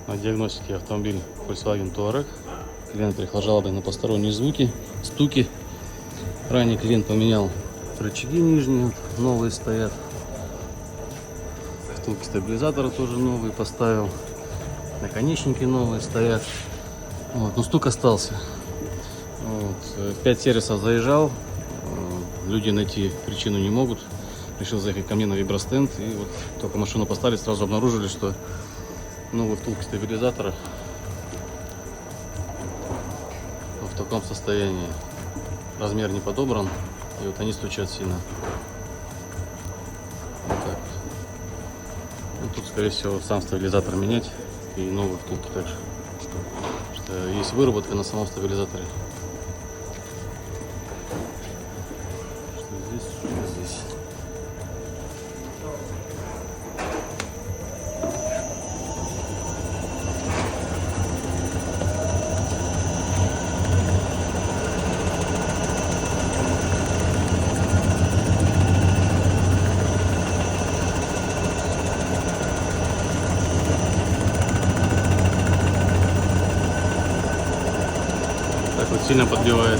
На диагностике автомобиль Volkswagen Touareg. Клиент приехал жалобой на посторонние звуки, стуки. Ранее клиент поменял рычаги нижние, новые стоят. Втулки стабилизатора тоже новые поставил. Наконечники новые стоят. Вот, но стук остался. Вот. В 5 сервисов заезжал. Люди найти причину не могут. Решил заехать ко мне на вибростенд. И вот только машину поставили, сразу обнаружили, что новые втулки стабилизатора в таком состоянии. Размер не подобран. И вот они стучат сильно. Вот так. Ну, тут, скорее всего, сам стабилизатор менять. И новые втулки также. Потому что есть выработка на самом стабилизаторе. Что здесь, что здесь. Так вот сильно подбивает.